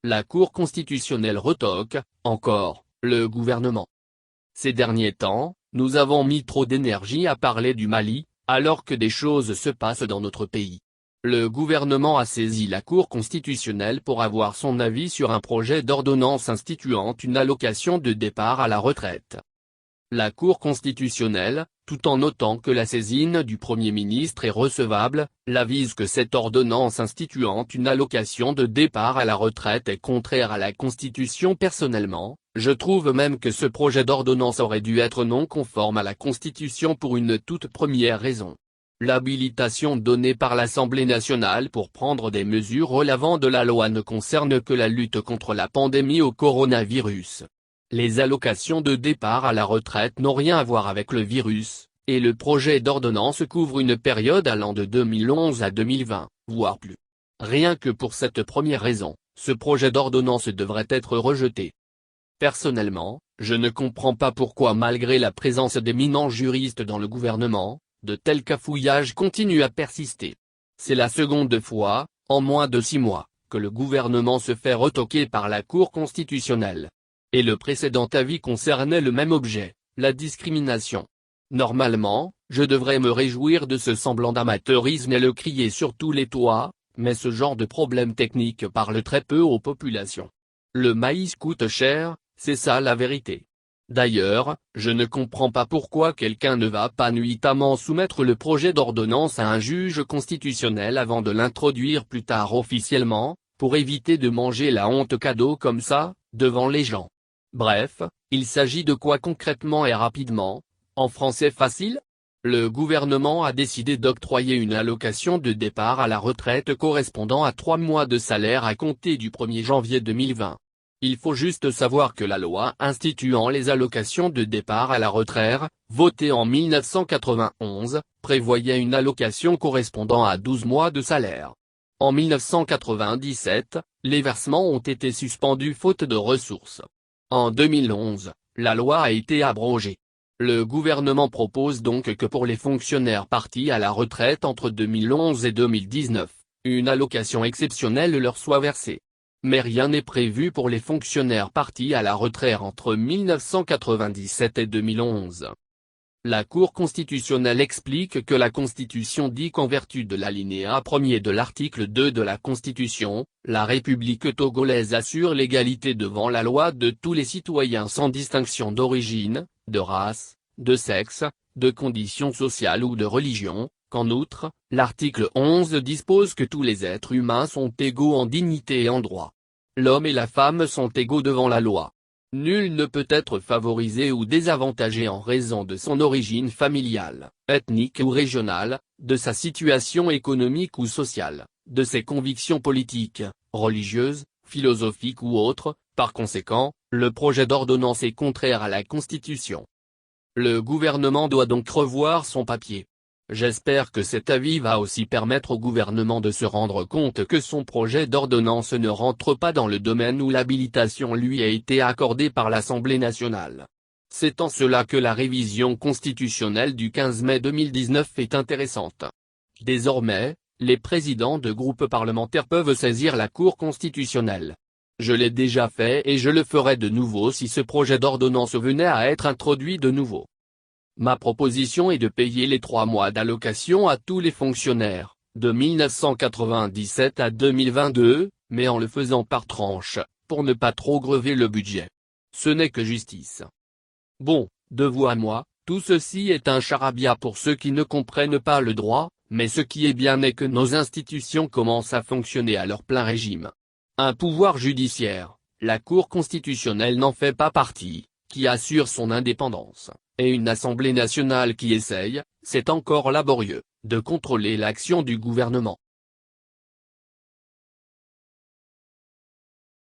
La Cour constitutionnelle retoque, encore, le gouvernement. Ces derniers temps, nous avons mis trop d'énergie à parler du Mali, alors que des choses se passent dans notre pays. Le gouvernement a saisi la Cour constitutionnelle pour avoir son avis sur un projet d'ordonnance instituant une allocation de départ à la retraite. La Cour constitutionnelle, tout en notant que la saisine du Premier ministre est recevable, l'avise que cette ordonnance instituant une allocation de départ à la retraite est contraire à la Constitution. Personnellement, je trouve même que ce projet d'ordonnance aurait dû être non conforme à la Constitution pour une toute première raison. L'habilitation donnée par l'Assemblée nationale pour prendre des mesures relevant de la loi ne concerne que la lutte contre la pandémie au coronavirus. Les allocations de départ à la retraite n'ont rien à voir avec le virus, et le projet d'ordonnance couvre une période allant de 2011 à 2020, voire plus. Rien que pour cette première raison, ce projet d'ordonnance devrait être rejeté. Personnellement, je ne comprends pas pourquoi malgré la présence d'éminents juristes dans le gouvernement, de tels cafouillages continuent à persister. C'est la seconde fois, en moins de 6 mois, que le gouvernement se fait retoquer par la Cour constitutionnelle. Et le précédent avis concernait le même objet, la discrimination. Normalement, je devrais me réjouir de ce semblant d'amateurisme et le crier sur tous les toits, mais ce genre de problème technique parle très peu aux populations. Le maïs coûte cher, c'est ça la vérité. D'ailleurs, je ne comprends pas pourquoi quelqu'un ne va pas nuitamment soumettre le projet d'ordonnance à un juge constitutionnel avant de l'introduire plus tard officiellement, pour éviter de manger la honte cadeau comme ça, devant les gens. Bref, il s'agit de quoi concrètement et rapidement, en français facile? Le gouvernement a décidé d'octroyer une allocation de départ à la retraite correspondant à 3 mois de salaire à compter du 1er janvier 2020. Il faut juste savoir que la loi instituant les allocations de départ à la retraite, votée en 1991, prévoyait une allocation correspondant à 12 mois de salaire. En 1997, les versements ont été suspendus faute de ressources. En 2011, la loi a été abrogée. Le gouvernement propose donc que pour les fonctionnaires partis à la retraite entre 2011 et 2019, une allocation exceptionnelle leur soit versée. Mais rien n'est prévu pour les fonctionnaires partis à la retraite entre 1997 et 2011. La Cour constitutionnelle explique que la Constitution dit qu'en vertu de l'alinéa 1er de l'article 2 de la Constitution, la République togolaise assure l'égalité devant la loi de tous les citoyens sans distinction d'origine, de race, de sexe, de condition sociale ou de religion, qu'en outre, l'article 11 dispose que tous les êtres humains sont égaux en dignité et en droit. L'homme et la femme sont égaux devant la loi. Nul ne peut être favorisé ou désavantagé en raison de son origine familiale, ethnique ou régionale, de sa situation économique ou sociale, de ses convictions politiques, religieuses, philosophiques ou autres. Par conséquent, le projet d'ordonnance est contraire à la Constitution. Le gouvernement doit donc revoir son papier. J'espère que cet avis va aussi permettre au gouvernement de se rendre compte que son projet d'ordonnance ne rentre pas dans le domaine où l'habilitation lui a été accordée par l'Assemblée nationale. C'est en cela que la révision constitutionnelle du 15 mai 2019 est intéressante. Désormais, les présidents de groupes parlementaires peuvent saisir la Cour constitutionnelle. Je l'ai déjà fait et je le ferai de nouveau si ce projet d'ordonnance venait à être introduit de nouveau. Ma proposition est de payer les 3 mois d'allocation à tous les fonctionnaires, de 1997 à 2022, mais en le faisant par tranche, pour ne pas trop grever le budget. Ce n'est que justice. Bon, de vous à moi, tout ceci est un charabia pour ceux qui ne comprennent pas le droit, mais ce qui est bien est que nos institutions commencent à fonctionner à leur plein régime. Un pouvoir judiciaire, la Cour constitutionnelle n'en fait pas partie, qui assure son indépendance, et une Assemblée nationale qui essaye, c'est encore laborieux, de contrôler l'action du gouvernement.